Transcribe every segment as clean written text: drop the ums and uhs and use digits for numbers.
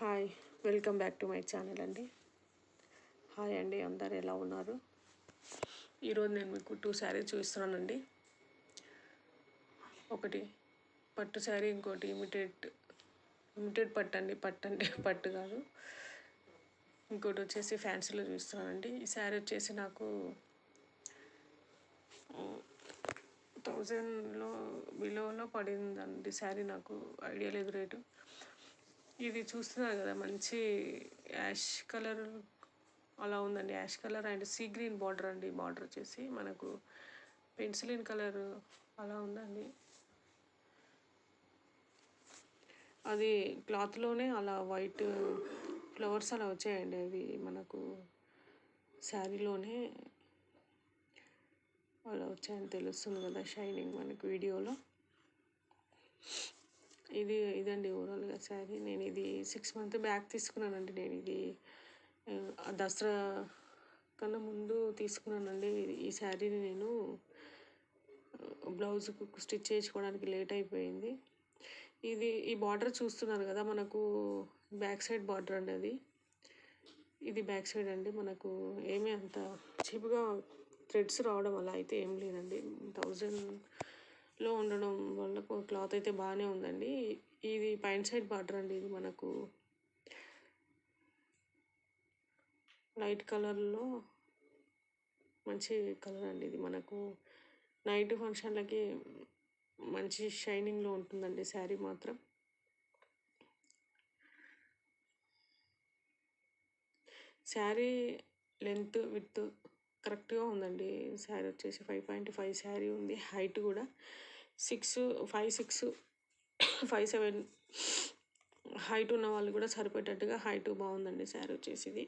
Hi, welcome back to my channel అండి. Hi అండి, అందరు ఎలా ఉన్నారు? ఈరోజు నేను మీకు 2 శారీస్ చూపిస్తున్నానండి. ఒకటి పట్టు శారీ, ఇంకోటి ఇమిటేట్ పట్టు అండి. పట్టు అంటే పట్టు కాదు. ఇంకోటి వచ్చేసి ఫ్యాన్సీలో చూస్తున్నానండి. ఈ శారీ వచ్చేసి నాకు 1000లో బిలోలో పడిందండి. శారీ నాకు ఐడియా లేదు రేటు. ఇది చూస్తున్నారు కదా, మంచి యాష్ కలర్ అలా ఉందండి. Ash colour and sea green border అండి. బార్డర్ వచ్చేసి మనకు పెన్సిలిన్ కలర్ అలా ఉందండి. అది క్లాత్లోనే అలా వైట్ ఫ్లవర్స్ అలా వచ్చాయండి. అవి మనకు శారీలోనే అలా వచ్చాయని తెలుస్తుంది కదా, షైనింగ్ మనకు వీడియోలో. ఇదండి ఓవరాల్గా శారీ. నేను ఇది 6 months బ్యాక్ తీసుకున్నానండి. నేను ఇది దసరా కన్నా ముందు తీసుకున్నానండి. ఈ శారీని నేను బ్లౌజ్కు స్టిచ్ చేయించుకోవడానికి లేట్ అయిపోయింది. ఈ బార్డర్ చూస్తున్నారు కదా, మనకు బ్యాక్ సైడ్ బార్డర్ అండి. ఇది బ్యాక్ సైడ్ అండి. మనకు ఏమీ అంత చీప్గా థ్రెడ్స్ రావడం అలా అయితే ఏం లేదండి. 1000లో ఉండడం వల్ల క్లాత్ అయితే బాగానే ఉందండి. ఇది పైన సైడ్ బార్డర్ అండి. ఇది మనకు లైట్ కలర్లో మంచి కలర్ అండి. ఇది మనకు నైట్ ఫంక్షన్లకి మంచి షైనింగ్లో ఉంటుందండి శారీ మాత్రం. శారీ లెంత్ విడ్త్ కరెక్ట్గా ఉందండి. శారీ వచ్చేసి 5.5 శారీ ఉంది. హైట్ కూడా 5'7" హైట్ ఉన్న వాళ్ళు కూడా సరిపోయేటట్టుగా హైట్ బాగుందండి శారీ వచ్చేసి.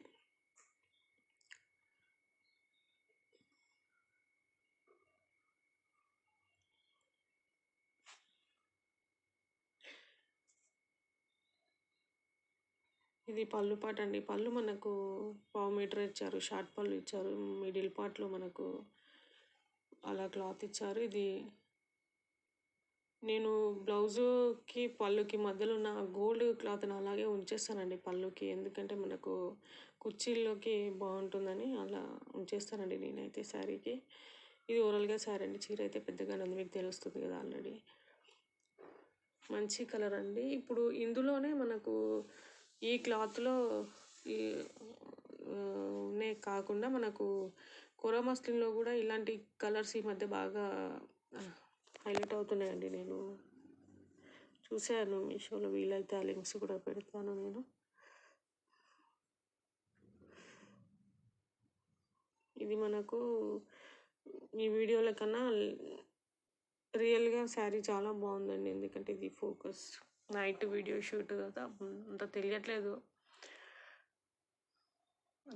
ఇది పళ్ళు పాట అండి. పళ్ళు మనకు 1/4 మీటర్ ఇచ్చారు. షార్ట్ పళ్ళు ఇచ్చారు. మిడిల్ పార్ట్లో మనకు అలా క్లాత్ ఇచ్చారు. ఇది నేను బ్లౌజుకి పళ్ళుకి మధ్యలో ఉన్న గోల్డ్ క్లాత్ని అలాగే ఉంచేస్తానండి పళ్ళుకి. ఎందుకంటే మనకు కుర్చీల్లోకి బాగుంటుందని అలా ఉంచేస్తానండి నేనైతే శారీకి. ఇది ఓవరాల్గా శారీ అండి. చీర అయితే పెద్దగా ఉంది, మీకు తెలుస్తుంది కదా ఆల్రెడీ. మంచి కలర్ అండి. ఇప్పుడు ఇందులోనే మనకు ఈ క్లాత్లో నే కాకుండా మనకు కోరా మస్లిన్లో కూడా ఇలాంటి కలర్స్ ఈ మధ్య బాగా హైలైట్ అవుతున్నాయండి. నేను చూశాను మీషోలో. వీలైతే ఆ లింక్స్ కూడా పెడతాను నేను. ఇది మనకు ఈ వీడియోల కన్నా రియల్గా శారీ చాలా బాగుందండి. ఎందుకంటే ఇది ఫోకస్ నైట్ వీడియో షూట్ కదా, అంత తెలియట్లేదు.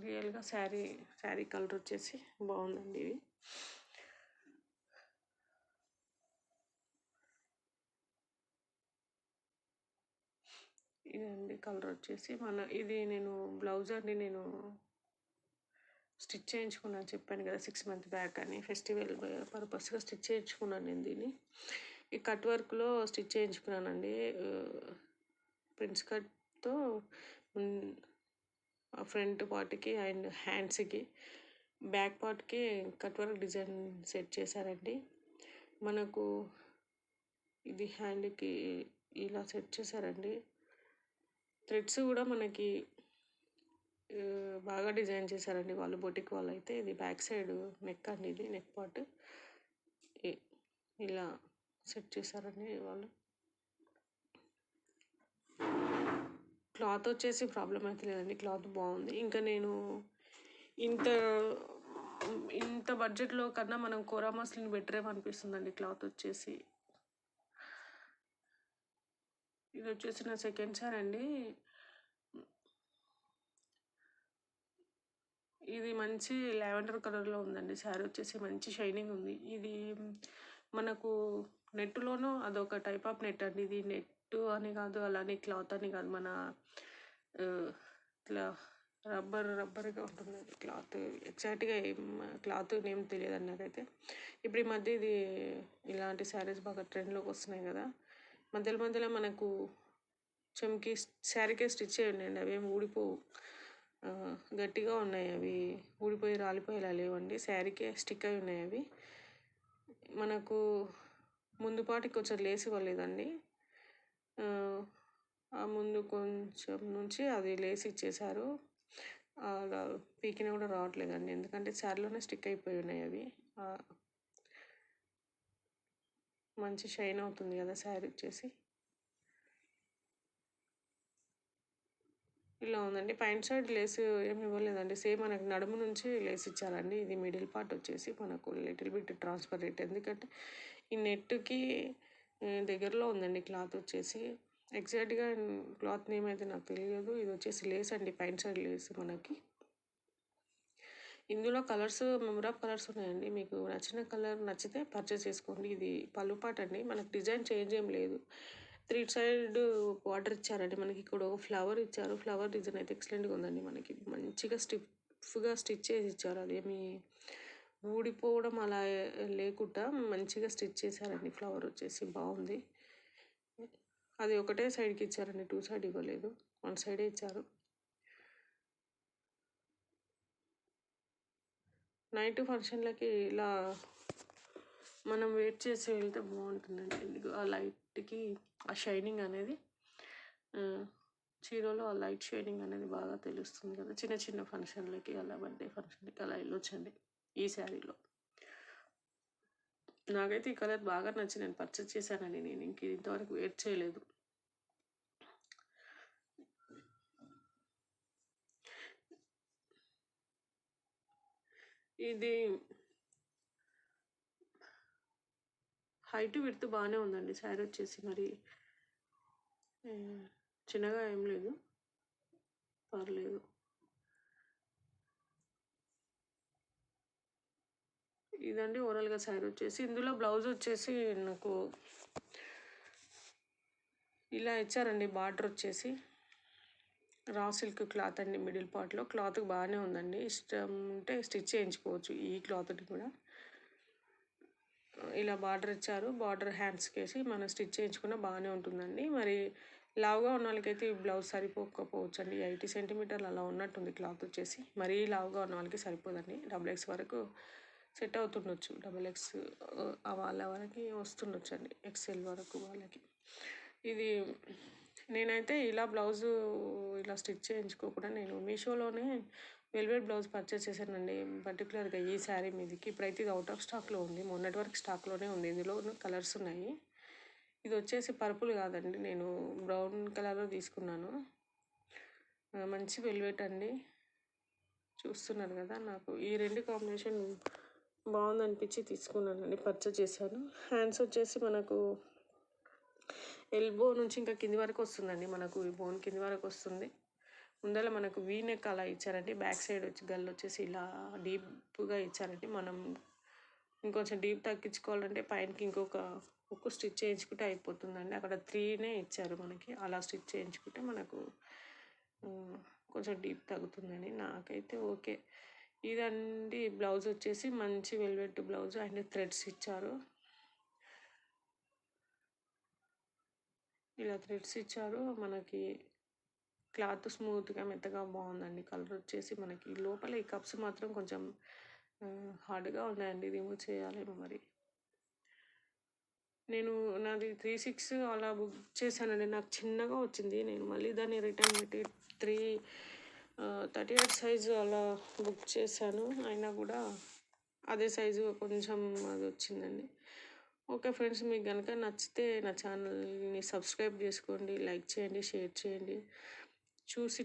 రియల్గా శారీ కలర్ వచ్చేసి బాగుందండి. ఇదండి కలర్ వచ్చేసి ఇది నేను బ్లౌజ్ అండి. నేను స్టిచ్ చేయించుకున్నాను, చెప్పాను కదా 6 months బ్యాక్ అని. ఫెస్టివల్ పర్పస్గా స్టిచ్ చేయించుకున్నాను నేను దీన్ని. ఈ కట్ వర్క్లో స్టిచ్ చేయించుకున్నానండి. ప్రిన్స్ కట్తో ఫ్రంట్ పార్ట్కి అండ్ హ్యాండ్స్కి, బ్యాక్ పార్ట్కి కట్ వర్క్ డిజైన్ సెట్ చేశారండి. మనకు ఇది హ్యాండ్కి ఇలా సెట్ చేశారండి. థ్రెడ్స్ కూడా మనకి బాగా డిజైన్ చేశారండి వాళ్ళు, బొటిక్ వాళ్ళు అయితే. ఇది బ్యాక్ సైడ్ నెక్ అండి. ఇది నెక్ పార్ట్ ఇలా సెట్ చేశారండి వాళ్ళు. క్లాత్ వచ్చేసి ప్రాబ్లం అయితే లేదండి. క్లాత్ బాగుంది. ఇంకా నేను ఇంత బడ్జెట్లో కన్నా మనం కోరా మస్లిన్ బెటరేమో అనిపిస్తుందండి క్లాత్ వచ్చేసి. ఇది వచ్చేసి నా సెకండ్ సారీ అండి. ఇది మంచి లావెండర్ కలర్లో ఉందండి. శారీ వచ్చేసి మంచి షైనింగ్ ఉంది. ఇది మనకు నెట్లోనూ అదొక టైప్ ఆఫ్ నెట్ అండి. ఇది నెట్ అని కాదు, అలానే క్లాత్ అని కాదు, మన ఇట్లా రబ్బర్గా ఉంటుంది క్లాత్. ఎగ్జాక్ట్గా క్లాత్ నేమ్ తెలియదు నాకైతే. ఇప్పుడు ఈ మధ్య ఇలాంటి శారీస్ బాగా ట్రెండ్లోకి వస్తున్నాయి కదా. మధ్యలో మనకు చెమ్కి శారీకే స్టిచ్ అయ్యి ఉన్నాయండి, అవి ఏమి ఊడిపోవు. గట్టిగా ఉన్నాయి, అవి ఊడిపోయి రాలిపోయేలా లేవండి, శారీకే స్టిక్ అయి ఉన్నాయి అవి. మనకు ముందు పాటికి కొంచెం లేస్ ఇవ్వలేదండి, ఆ ముందు కొంచెం నుంచి అది లేస్ ఇచ్చేశారు. అలా పీకినా కూడా రావట్లేదండి, ఎందుకంటే శారీలోనే స్టిక్ అయిపోయి ఉన్నాయి అవి. మంచి షైన్ అవుతుంది కదా శారీ వచ్చేసి. ఇలా ఉందండి. పైన సైడ్ లేస్ ఏమి ఇవ్వలేదండి, సేమ్ మనకు నడుము నుంచి లేస్ ఇచ్చారండి. ఇది మిడిల్ పార్ట్ వచ్చేసి మనకు లిటిల్ బిట్ ట్రాన్స్పరెంట్, ఎందుకంటే ఈ నెట్కి దగ్గరలో ఉందండి క్లాత్ వచ్చేసి. ఎగ్జాక్ట్గా క్లాత్ నేమ్ అయితే నాకు తెలియదు. ఇది వచ్చేసి లేస్ అండి, పైన సైడ్ లేస్ మనకి. ఇందులో కలర్స్ నెంబర్ ఆఫ్ కలర్స్ ఉన్నాయండి, మీకు నచ్చిన కలర్ నచ్చితే పర్చేస్ చేసుకోండి. ఇది పళ్ళు పాట అండి, మనకు డిజైన్ చేంజ్ ఏం లేదు. 3 సైడ్ బార్డర్ ఇచ్చారండి, మనకి ఇక్కడ ఒక ఫ్లవర్ ఇచ్చారు. ఫ్లవర్ డిజైన్ అయితే ఎక్సలెంట్గా ఉందండి, మనకి మంచిగా స్టిఫ్గా స్టిచ్ చేసి ఇచ్చారు. అదేమి ఊడిపోవడం అలా లేకుండా మంచిగా స్టిచ్ చేశారండి. ఫ్లవర్ వచ్చేసి బాగుంది. అది ఒకటే సైడ్కి ఇచ్చారండి, 2 సైడ్ ఇవ్వలేదు, 1 సైడే ఇచ్చారు. నైట్ ఫంక్షన్లకి ఇలా మనం వెయిట్ చేసి వెళ్తే బాగుంటుందండి. ఆ లైట్కి ఆ షైనింగ్ అనేది, చీరలో ఆ లైట్ షైనింగ్ అనేది బాగా తెలుస్తుంది కదా. చిన్న చిన్న ఫంక్షన్లకి, అలా బర్త్డే ఫంక్షన్లకి అలా వెళ్ళొచ్చండి ఈ శారీలో. నాకైతే ఈ కలర్ బాగా నచ్చి నేను పర్చేస్ చేశానండి. నేను ఇంతవరకు వెయిట్ చేయలేదు. ఇది హైట్ విడ్త్ బాగానే ఉందండి శారీ వచ్చేసి, మరి చిన్నగా ఏం లేదు, పర్లేదు. ఇదండి ఓవరాల్గా శారీ వచ్చేసి. ఇందులో బ్లౌజ్ వచ్చేసి నాకు ఇలా ఇచ్చారండి, బార్డర్ వచ్చేసి రా సిల్క్ క్లాత్ అండి. మిడిల్ పార్ట్లో క్లాత్ బాగానే ఉందండి, ఇష్టం ఉంటే స్టిచ్ చేయించుకోవచ్చు ఈ క్లాత్ని కూడా. ఇలా బార్డర్ ఇచ్చారు, బార్డర్ హ్యాండ్స్కి వేసి మనం స్టిచ్ చేయించుకున్న బాగానే ఉంటుందండి. మరి లావుగా ఉన్న వాళ్ళకైతే ఈ బ్లౌజ్ సరిపోకపోవచ్చు అండి, 80 సెంటీమీటర్లు అలా ఉన్నట్టుంది క్లాత్ వచ్చేసి. మరీ లావుగా ఉన్న వాళ్ళకి సరిపోదండి, XXL వరకు సెట్ అవుతుండొచ్చు, XXX వాళ్ళ వరకు వస్తుండొచ్చు అండి, XL వరకు వాళ్ళకి. ఇది నేనైతే ఇలా బ్లౌజు ఇలా స్టిచ్ చేయించుకోకుండా నేను మీషోలోనే వెల్వెట్ బ్లౌజ్ పర్చేస్ చేశానండి, పర్టికులర్గా ఈ శారీ మీదకి. ఇప్పుడైతే ఇది అవుట్ ఆఫ్ స్టాక్లో ఉంది, మొన్నటి వరకు స్టాక్లోనే ఉంది. ఇందులో కలర్స్ ఉన్నాయి. ఇది వచ్చేసి పర్పుల్ కాదండి, నేను బ్రౌన్ కలర్లో తీసుకున్నాను. మంచి వెల్వెట్ అండి, చూస్తున్నారు కదా. నాకు ఈ 2 కాంబినేషన్ బాగుందనిపించి తీసుకున్నానండి, పర్చేస్ చేశాను. హ్యాండ్స్ వచ్చేసి మనకు ఎల్బో నుంచి ఇంకా కింది వరకు వస్తుందండి, మనకు ఈ బోన్ కింది వరకు వస్తుంది. ముందర మనకు వీ నెక్ అలా ఇచ్చారండి, బ్యాక్ సైడ్ గల్ వచ్చేసి ఇలా డీప్గా ఇచ్చారండి. మనం ఇంకొంచెం డీప్ తగ్గించుకోవాలంటే పైనకి ఇంకొక హుక్ స్టిచ్ చేయించుకుంటే అయిపోతుందండి. అక్కడ 3నే ఇచ్చారు మనకి, అలా స్టిచ్ చేయించుకుంటే మనకు కొంచెం డీప్ తగ్గుతుందండి. నాకైతే ఓకే. ఇదండి బ్లౌజ్ వచ్చేసి మంచి వెల్వెట్ బ్లౌజ్ అండ్ థ్రెడ్స్ ఇచ్చారు. ఇలా థ్రెడ్స్ ఇచ్చారు మనకి. క్లాత్ స్మూత్గా మెత్తగా బాగుందండి. కలర్ వచ్చేసి మనకి లోపల ఈ కప్స్ మాత్రం కొంచెం హార్డ్గా ఉన్నాయండి, రిమూవ్ చేయాలేమో మరి. నేను నాది 36 అలా బుక్ చేశానండి, నాకు చిన్నగా వచ్చింది. నేను మళ్ళీ దాన్ని రిటర్న్ పెట్టి 38 సైజు అలా బుక్ చేశాను, అయినా కూడా అదే సైజు కొంచెం అది వచ్చిందండి. ఓకే ఫ్రెండ్స్, మీకు కనుక నచ్చితే నా ఛానల్ని సబ్స్క్రైబ్ చేసుకోండి, లైక్ చేయండి, షేర్ చేయండి. చూసి